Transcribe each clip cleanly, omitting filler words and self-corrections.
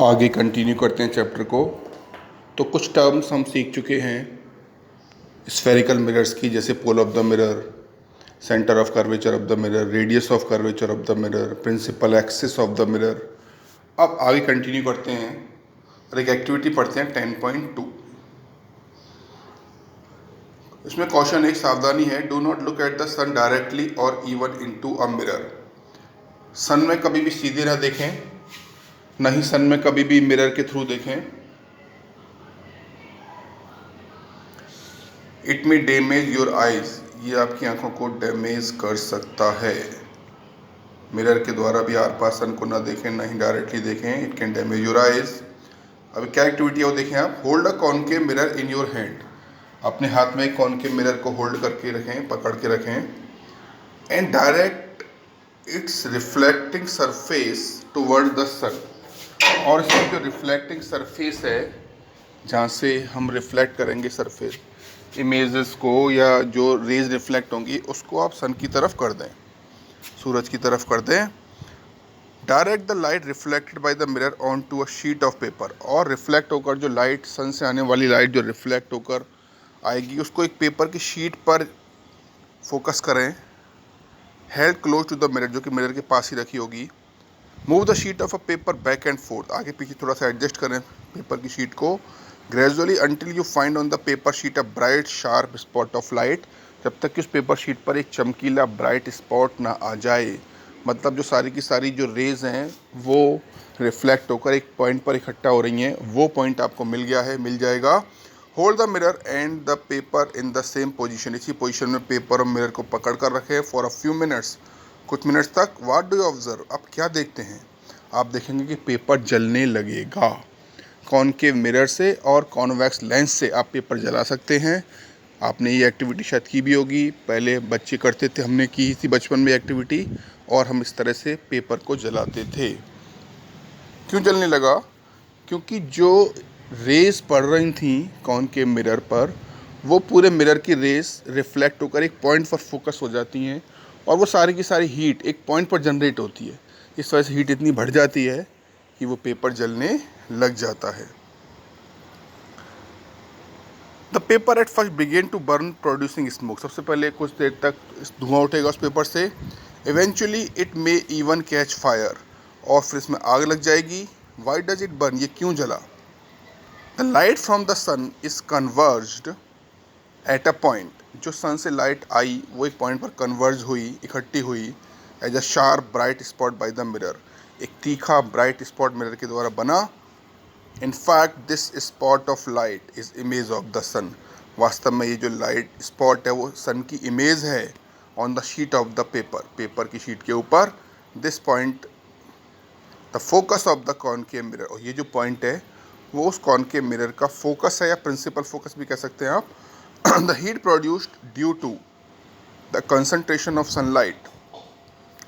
आगे कंटिन्यू करते हैं चैप्टर को। तो कुछ टर्म्स हम सीख चुके हैं स्फेरिकल मिरर्स की, जैसे pole of the mirror, centre of curvature of the mirror, radius of curvature of the mirror, principal axis of the mirror. अब आगे कंटिन्यू करते हैं और एक एक्टिविटी पढ़ते हैं 10.2। इसमें क्वेश्चन एक सावधानी है, do not look at the sun directly और even into a mirror. Sun में कभी भी सीधे ना देखें, ना ही सन में कभी भी मिरर के थ्रू देखें। It may damage your eyes, ये आपकी आंखों को डैमेज कर सकता है। मिरर के द्वारा भी आर पार सन को ना देखें, ना ही डायरेक्टली देखें, it can damage your eyes. अब क्या एक्टिविटी है वो देखें आप। Hold a concave mirror in your hand, अपने हाथ में कॉनकेव मिरर को होल्ड करके रखें, पकड़ के रखें। And direct it's reflecting surface toward the sun, और इसकी जो रिफ्लेक्टिंग सरफेस है, जहाँ से हम रिफ्लेक्ट करेंगे सरफेस इमेजेस को, या जो रेज रिफ्लेक्ट होंगी उसको आप सन की तरफ कर दें, सूरज की तरफ कर दें। Direct the light reflected by the mirror on to a sheet of paper, और रिफ्लेक्ट होकर जो लाइट, सन से आने वाली लाइट जो रिफ्लेक्ट होकर आएगी उसको एक पेपर की शीट पर फोकस करें। Held close to the mirror, जो कि मिरर के पास ही रखी होगी। Move the sheet of a paper back and forth, आगे पीछे थोड़ा सा एडजस्ट करें पेपर की शीट को। Gradually until you find on the paper sheet a bright sharp spot of light, जब तक कि उस पेपर शीट पर एक चमकीला ब्राइट स्पॉट ना आ जाए। मतलब जो सारी की सारी जो रेज हैं वो रिफ्लेक्ट होकर एक पॉइंट पर इकट्ठा हो रही हैं, वो पॉइंट आपको मिल गया है, मिल जाएगा। Hold the mirror and the paper in the same position, इसी पोजीशन में पेपर और मिरर को पकड़ कर रखें फॉर अ फ्यू मिनट्स, कुछ मिनट्स तक। व्हाट डू यू ऑब्जर्व, आप क्या देखते हैं? आप देखेंगे कि पेपर जलने लगेगा। कॉनकेव मिरर से और कॉन्वेक्स लेंस से आप पेपर जला सकते हैं। आपने ये एक्टिविटी शायद की भी होगी, पहले बच्चे करते थे, हमने की थी बचपन में एक्टिविटी, और हम इस तरह से पेपर को जलाते थे। क्यों जलने लगा? क्योंकि जो रेस पड़ रही थी कॉनकेव मिरर पर, वो पूरे मिरर की रेस रिफ्लेक्ट होकर एक पॉइंट पर फोकस हो जाती हैं, और वो सारी की सारी हीट एक पॉइंट पर जनरेट होती है। इस वजह से हीट इतनी बढ़ जाती है कि वो पेपर जलने लग जाता है। The paper at first begin to burn producing smoke, सबसे पहले कुछ देर तक धुआं उठेगा उस पेपर से। Eventually it may even catch fire, और फिर इसमें आग लग जाएगी। वाई डज इट बर्न, ये क्यों जला? The light from the sun is converged at a point, जो सन से लाइट आई वो एक पॉइंट पर कन्वर्ज हुई, इकट्ठी हुई। As a sharp bright spot by the mirror, एक तीखा ब्राइट स्पॉट मिरर के द्वारा बना। In fact this spot of light is image of the sun, वास्तव में ये जो लाइट स्पॉट है वो सन की इमेज है on the sheet of the paper, paper की शीट के ऊपर। This point the focus of the concave mirror, और ये जो पॉइंट है वो उस कॉनकेव मिरर का फोकस है, या प्रिंसिपल फोकस भी कह सकते हैं आप। The heat produced due to the concentration of sunlight,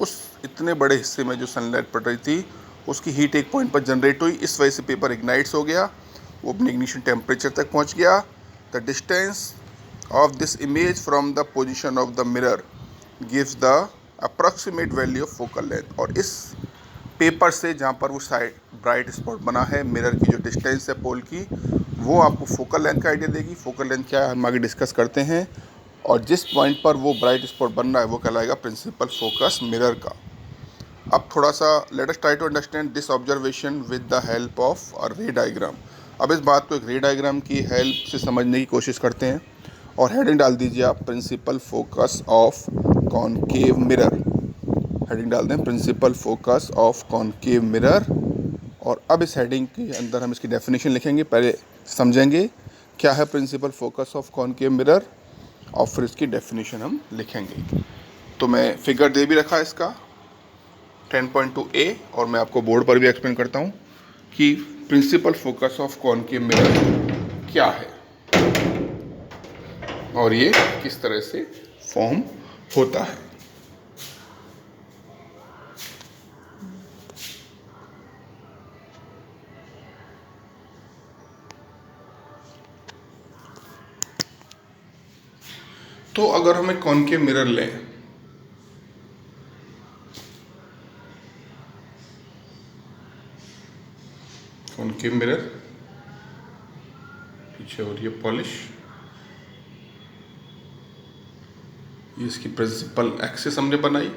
उस इतने बड़े हिस्से में जो सनलाइट पड़ रही थी उसकी हीट एक पॉइंट पर जनरेट हुई, इस वजह से पेपर इग्नाइट्स हो गया, वो अपने इग्निशन टेम्परेचर तक पहुंच गया। The distance of this image from the position of the mirror gives the approximate value of focal length, और इस पेपर से जहाँ पर वो साइड ब्राइट स्पॉट बना है, मिरर की जो डिस्टेंस है पोल की, वो आपको फोकल लेंथ का आइडिया देगी। फोकल लेंथ क्या है हम आगे डिस्कस करते हैं, और जिस पॉइंट पर वो ब्राइट स्पॉट बन रहा है वो कहलाएगा प्रिंसिपल फोकस मिरर का। अब थोड़ा सा let us try to understand this observation with the help of a ray diagram. अब इस बात को एक रे डायग्राम की हेल्प से समझने की कोशिश करते हैं, और हेडिंग डाल दीजिए आप, principal focus of concave mirror. Heading डाल दें, principal focus of concave mirror. और अब इस हेडिंग के अंदर हम इसकी डेफिनेशन लिखेंगे। पहले समझेंगे क्या है principal focus of concave mirror, और फिर इसकी डेफिनेशन हम लिखेंगे। तो मैं फिगर दे भी रखा है इसका 10.2a, और मैं आपको बोर्ड पर भी एक्सप्लेन करता हूँ कि principal focus of concave mirror क्या है और ये किस तरह से फॉर्म होता है। तो अगर हम एक कॉनकेव मिरर लें, कॉनकेव मिरर, पीछे हो रही है पॉलिश। ये इसकी प्रिंसिपल एक्सिस हमने बनाई,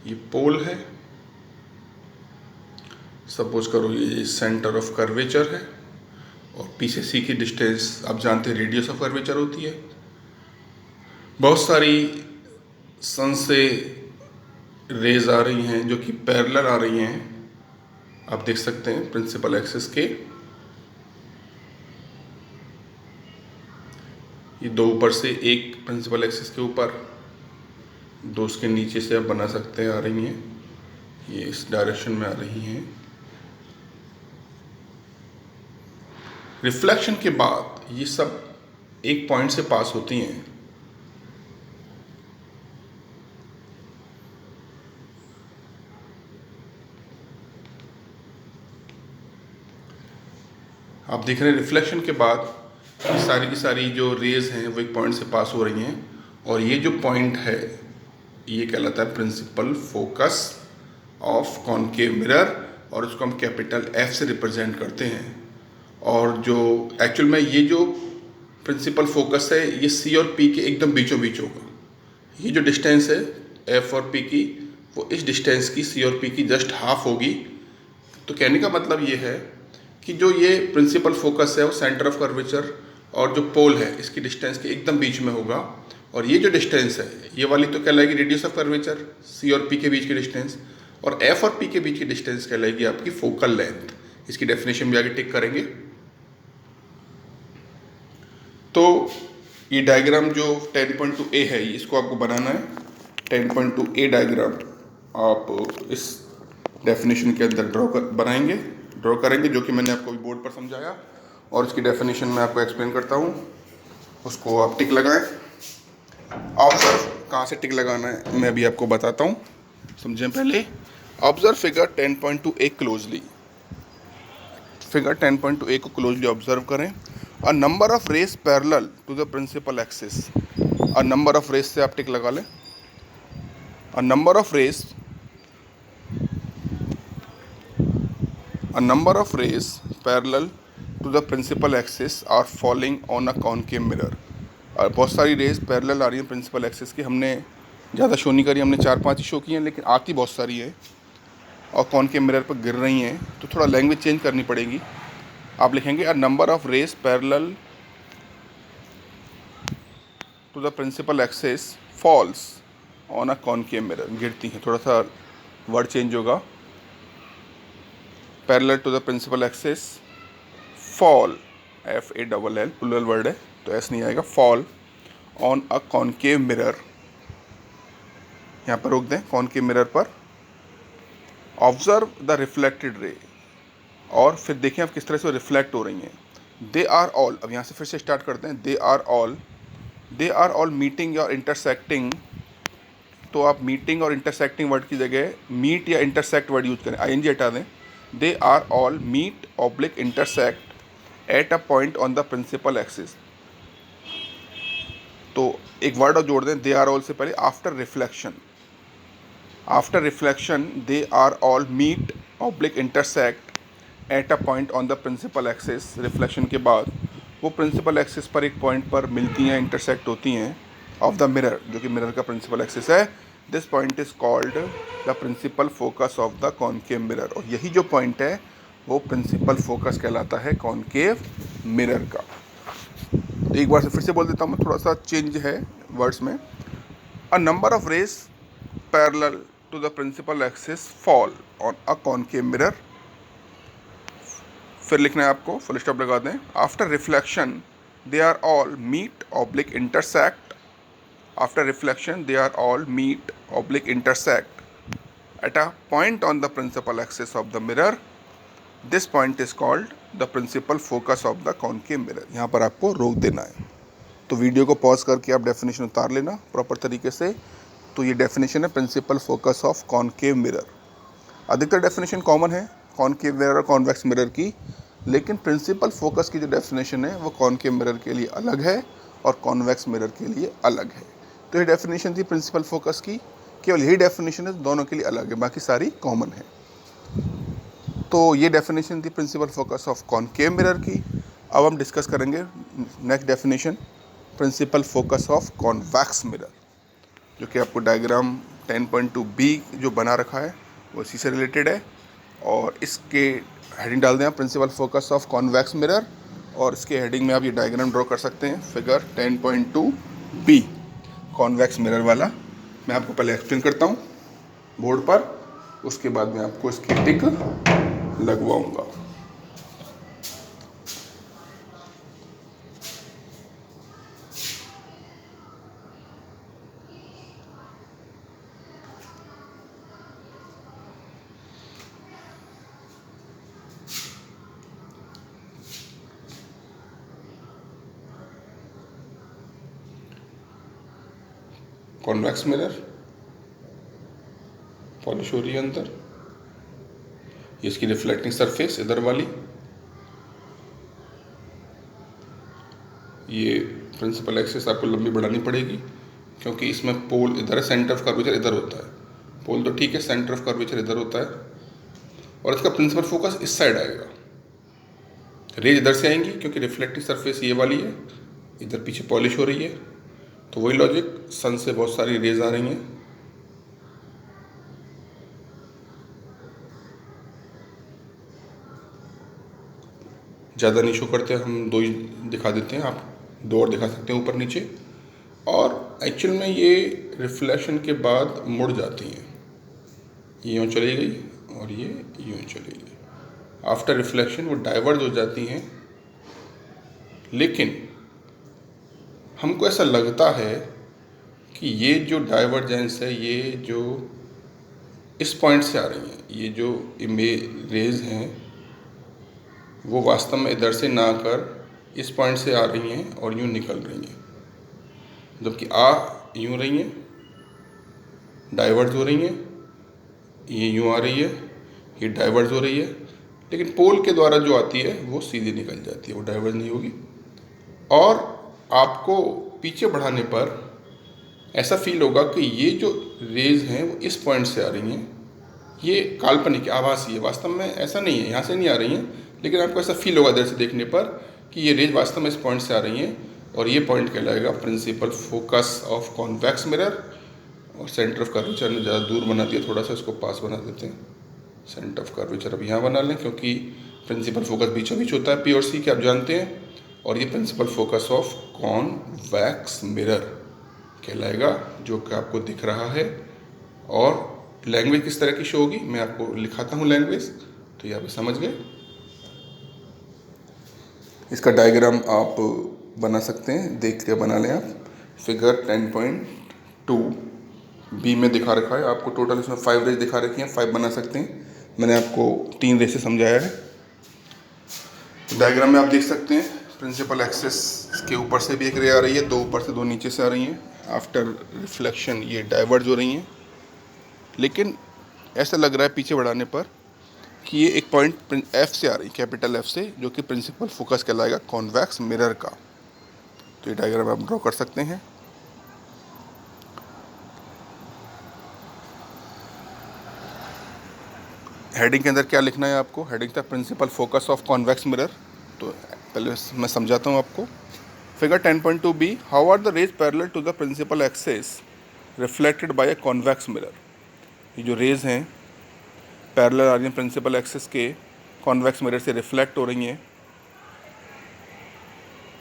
ये पोल है। सपोज करो ये सेंटर ऑफ कर्वेचर है और पी से सी की डिस्टेंस आप जानते हैं रेडियस ऑफ कर्वेचर होती है। बहुत सारी सन से रेज आ रही हैं जो कि पैरेलल आ रही हैं, आप देख सकते हैं प्रिंसिपल एक्सिस के। ये दो ऊपर से, एक प्रिंसिपल एक्सिस के ऊपर, दो उसके नीचे से आप बना सकते हैं, आ रही हैं, ये इस डायरेक्शन में आ रही हैं। रिफ्लेक्शन के बाद ये सब एक पॉइंट से पास होती हैं। आप देख रहे हैं रिफ्लेक्शन के बाद सारी की सारी जो रेज हैं वो एक पॉइंट से पास हो रही हैं, और ये जो पॉइंट है ये कहलाता है principal focus of concave mirror, और उसको हम कैपिटल F से रिप्रेजेंट करते हैं। और जो एक्चुअल में ये जो प्रिंसिपल फोकस है ये C और P के एकदम बीचों बीच होगा। ये जो डिस्टेंस है F और P की, वो इस डिस्टेंस की C और P की जस्ट हाफ होगी। तो कहने का मतलब ये है कि जो ये प्रिंसिपल फोकस है वो सेंटर ऑफ कर्वेचर और जो पोल है इसकी डिस्टेंस के एकदम बीच में होगा, और ये जो डिस्टेंस है ये वाली तो कहलाएगी रेडियस ऑफ कर्वेचर, C और P के बीच की डिस्टेंस, और F और P के बीच की डिस्टेंस कहलाएगी आपकी फोकल लेंथ। इसकी डेफिनेशन भी आगे टिक करेंगे। तो ये डायग्राम जो 10.2a है इसको आपको बनाना है। 10.2a डायग्राम आप इस डेफिनेशन के अंदर ड्रॉ करेंगे, जो कि मैंने आपको बोर्ड पर समझाया, और इसकी डेफिनेशन मैं आपको एक्सप्लेन करता हूँ। उसको आप टिक लगाएं। ऑब्जर्व कहाँ से टिक लगाना है मैं अभी आपको बताता हूँ, समझें पहले। Observe figure 10.2a closely. Figure 10.2a को क्लोजली ऑब्जर्व करें। A number of rays parallel to the principal axis. A number of rays से आप टिक लगा लें। A number of rays parallel to the principal axis are falling on a concave mirror. और बहुत सारी रेस पैरेलल आ रही हैं प्रिंसिपल एक्सिस की। हमने ज़्यादा शो नहीं करी, हमने 4-5 ही शो की हैं, लेकिन आती बहुत सारी है और कॉनकेव मिरर पर गिर रही हैं, तो थोड़ा लैंग्वेज चेंज करनी पड़ेगी। आप लिखेंगे a number of rays parallel to the principal axis falls on a concave mirror. गिरती हैं, थोड़ा सा वर्ड चेंज होगा। Parallel to the principal axis fall, FALL plural word है तो एस नहीं आएगा। Fall on a concave mirror, यहाँ पर रोक दें, कॉनकेव मिरर पर। ऑब्जर्व द रिफ्लेक्टेड रे, और फिर देखें आप किस तरह से रिफ्लेक्ट हो रही हैं। दे आर ऑल, अब यहाँ से फिर से स्टार्ट करते हैं। दे आर ऑल मीटिंग या इंटरसेक्टिंग, तो आप मीटिंग और इंटरसेक्टिंग वर्ड की जगह मीट या इंटरसेक्ट वर्ड यूज करें, ING हटा दें। They are all meet oblique intersect at a point on the principal axis. तो एक वर्ड और जोड़ दें दे आर ऑल से पहले, after reflection they are all meet oblique intersect at a point on the principal axis. Reflection के बाद वो प्रिंसिपल एक्सिस पर एक पॉइंट पर मिलती हैं, इंटरसेक्ट होती हैं ऑफ द मिरर, जो कि मिरर का प्रिंसिपल एक्सिस है। This point is called the principal focus of the concave mirror, और यही जो पॉइंट है वो प्रिंसिपल फोकस कहलाता है कॉनकेव मिरर का। तो एक बार से फिर से बोल देता हूँ मैं, थोड़ा सा चेंज है वर्ड्स में। A number of rays parallel to the principal axis fall on a concave mirror. फिर लिखना है आपको, फुल स्टॉप लगा दें। After reflection they are all meet oblique intersect. After reflection, they are all meet oblique intersect at a point on the principal axis of the mirror. This point is called the principal focus of the concave mirror. यहाँ पर आपको रोक देना है। तो video को pause करके आप डेफिनेशन उतार लेना प्रॉपर तरीके से। तो ये डेफिनेशन है principal focus of concave mirror. अधिकतर डेफिनेशन कॉमन है कॉनकेव मिरर और कॉन्वेक्स मिरर की, लेकिन प्रिंसिपल फोकस की जो डेफिनेशन है वो कॉनकेव मिरर के लिए अलग है और कॉन्वेक्स मिरर के लिए अलग है। तो ये डेफिनेशन थी प्रिंसिपल फोकस की, केवल यही डेफिनेशन है, दोनों के लिए अलग है, बाकी सारी कॉमन है। तो ये डेफिनेशन थी principal focus of concave mirror की। अब हम डिस्कस करेंगे next definition, principal focus of convex mirror, जो कि आपको डायग्राम 10.2b जो बना रखा है वो इसी से रिलेटेड है। और इसके हेडिंग डाल दें आप, principal focus of convex mirror, और इसके हेडिंग में आप ये डायग्राम ड्रॉ कर सकते हैं, फिगर 10.2b कॉन्वैक्स मिरर वाला। मैं आपको पहले एक्सप्लेन करता हूँ बोर्ड पर, उसके बाद मैं आपको इसकी टिक लगवाऊंगा। कॉन्वैक्स मिरर, पॉलिश हो रही है अंदर, ये इसकी रिफ्लेक्टिंग सरफेस इधर वाली, ये प्रिंसिपल एक्सिस आपको लंबी बढ़ानी पड़ेगी क्योंकि इसमें पोल इधर है, सेंटर ऑफ कर्वेचर इधर होता है। पोल तो ठीक है, सेंटर ऑफ कर्वेचर इधर होता है, और इसका प्रिंसिपल फोकस इस साइड आएगा। रेज इधर से आएंगी क्योंकि रिफ्लेक्टिंग सरफेस ये वाली है, इधर पीछे पॉलिश हो रही है, तो वही लॉजिक, सन से बहुत सारी रेज आ रही हैं। ज़्यादा नहीं शो करते, हम दो ही दिखा देते हैं, आप दो और दिखा सकते हैं ऊपर नीचे। और एक्चुअल में ये रिफ्लेक्शन के बाद मुड़ जाती हैं, ये यूँ चली गई और ये यूँ चली गई। आफ्टर रिफ्लेक्शन वो डाइवर्ज हो जाती हैं, लेकिन हमको ऐसा लगता है कि ये जो डाइवर्जेंस है, ये जो इस पॉइंट से आ रही हैं, ये जो इमेज रेज हैं वो वास्तव में इधर से ना आकर इस पॉइंट से आ रही हैं और यूँ निकल रही हैं, जबकि यूँ रही हैं, डाइवर्ज हो रही हैं, ये यूँ आ रही है, ये डाइवर्ज हो रही है, लेकिन पोल के द्वारा जो आती है वो सीधी निकल जाती है, वो डाइवर्ज नहीं होगी। और आपको पीछे बढ़ाने पर ऐसा फील होगा कि ये जो रेज हैं वो इस पॉइंट से आ रही हैं, ये काल्पनिक आभासी है, वास्तव में ऐसा नहीं है, यहाँ से नहीं आ रही हैं, लेकिन आपको ऐसा फील होगा इधर से देखने पर कि ये रेज वास्तव में इस पॉइंट से आ रही हैं, और ये पॉइंट कहलाएगा principal focus of convex mirror. और सेंटर ऑफ कर्वेचर ने ज़्यादा दूर बना दिया, थोड़ा सा इसको पास बना देते हैं। सेंटर ऑफ कर्वेचर अब यहाँ बना लें, क्योंकि प्रिंसिपल फोकस बीचों बीच होता है, पी और सी के आप जानते हैं, और ये principal focus of convex mirror कहलाएगा, जो कि आपको दिख रहा है। और लैंग्वेज किस तरह की शो होगी, मैं आपको लिखाता हूँ लैंग्वेज, तो ये आप समझ गए। इसका डायग्राम आप बना सकते हैं, देख के बना लें आप। फिगर 10.2b में दिखा रखा है, आपको टोटल इसमें 5 रेज दिखा रखी हैं, 5 बना सकते हैं। मैंने आपको 3 रेज से समझाया है। डायग्राम में आप देख सकते हैं प्रिंसिपल एक्सिस के ऊपर से भी एक रे आ रही है, 2 ऊपर से 2 नीचे से आ रही हैं। आफ्टर रिफ्लेक्शन ये डाइवर्ज हो रही हैं, लेकिन ऐसा लग रहा है पीछे बढ़ाने पर कि ये एक पॉइंट एफ से आ रही, कैपिटल एफ से, जो कि प्रिंसिपल फोकस कहलाएगा कॉन्वैक्स मिरर का। तो ये डायग्राम आप ड्रॉ कर सकते हैं। हेडिंग के अंदर क्या लिखना है आपको, हेडिंग था principal focus of convex mirror. तो पहले मैं समझाता हूँ आपको। Figure 10.2b, how are the rays parallel to the principal axis reflected by a convex mirror. ये जो रेज हैं पैरेलल आ रही हैं प्रिंसिपल एक्सिस के, कॉन्वैक्स मिरर से रिफ्लेक्ट हो रही हैं।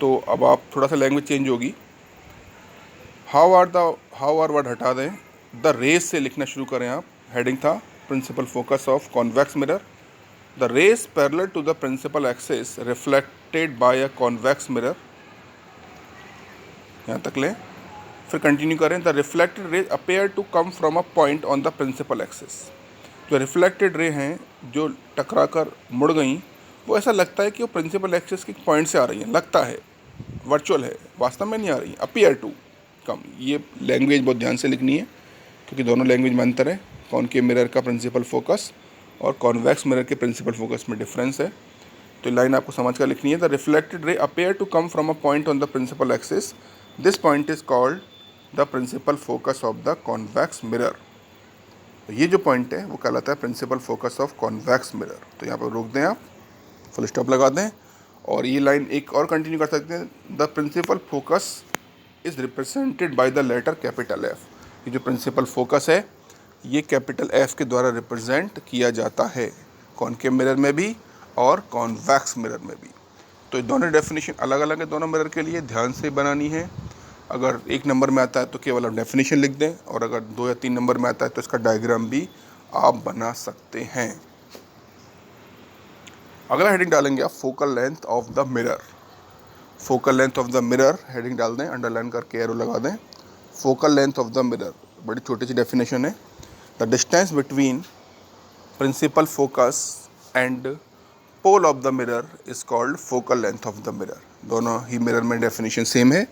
तो अब आप थोड़ा सा लैंग्वेज चेंज होगी। हाउ आर वर्ड हटा दें, द रेज से लिखना शुरू करें आप। हेडिंग था principal focus of convex mirror, the rays parallel to the principal axis reflected by a convex mirror, यहाँ तक लें। फिर कंटिन्यू करें, the reflected ray appear to come from a point on the principal axis. जो reflected ray हैं जो टकरा कर मुड़ गई, वो ऐसा लगता है कि वो प्रिंसिपल एक्सिस के पॉइंट से आ रही हैं, लगता है, वर्चुअल है, वास्तव में नहीं आ रही। अपेयर टू कम, ये लैंग्वेज बहुत ध्यान से लिखनी है क्योंकि दोनों लैंग्वेज में अंतर है। कॉनकेव मिरर का प्रिंसिपल फोकस और कॉन्वैक्स मिरर के प्रिंसिपल फोकस में डिफरेंस है। तो लाइन आपको समझ कर लिखनी है, the reflected ray appear to come from a point on the principal axis, this point is called the principal focus of the convex mirror. तो ये जो पॉइंट है वो कहलाता है principal focus of convex mirror. तो यहाँ पर रोक दें, आप फुल स्टॉप लगा दें और ये लाइन एक और कंटिन्यू कर सकते हैं। The principal focus is represented by the letter capital F. ये जो प्रिंसिपल फोकस है ये कैपिटल एफ के द्वारा रिप्रेजेंट किया जाता है, कॉनकेव मिरर में भी और कॉन्वेक्स मिरर में भी। तो ये दोनों डेफिनेशन अलग अलग है दोनों मिरर के लिए, ध्यान से बनानी है। अगर 1 नंबर में आता है तो केवल आप डेफिनेशन लिख दें, और अगर 2 या 3 नंबर में आता है तो इसका डायग्राम भी आप बना सकते हैं। अगला हेडिंग डालेंगे आप focal length of the mirror. Focal length of the mirror heading डाल दें, अंडरलाइन करके एरो लगा दें। Focal length of the mirror बड़ी छोटी सी डेफिनेशन है। The distance between principal focus and pole of the mirror is called focal length of the mirror. दोनों ही मिरर में डेफिनेशन सेम है।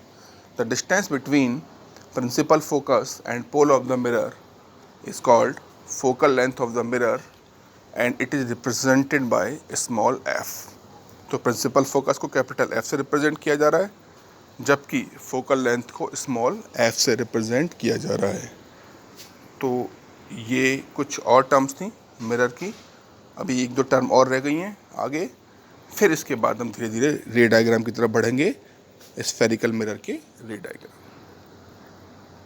The distance between principal focus and pole of the mirror is called focal length of the mirror and it is represented by small F. तो principal focus को capital F से represent किया जा रहा है, जबकि focal length को small F से रिप्रेजेंट किया जा रहा है। तो ये कुछ और टर्म्स थी मिरर की, अभी 1-2 टर्म और रह गई हैं आगे, फिर इसके बाद हम धीरे धीरे रे डायग्राम की तरफ बढ़ेंगे, स्फेरिकल मिरर के रे डायग्राम।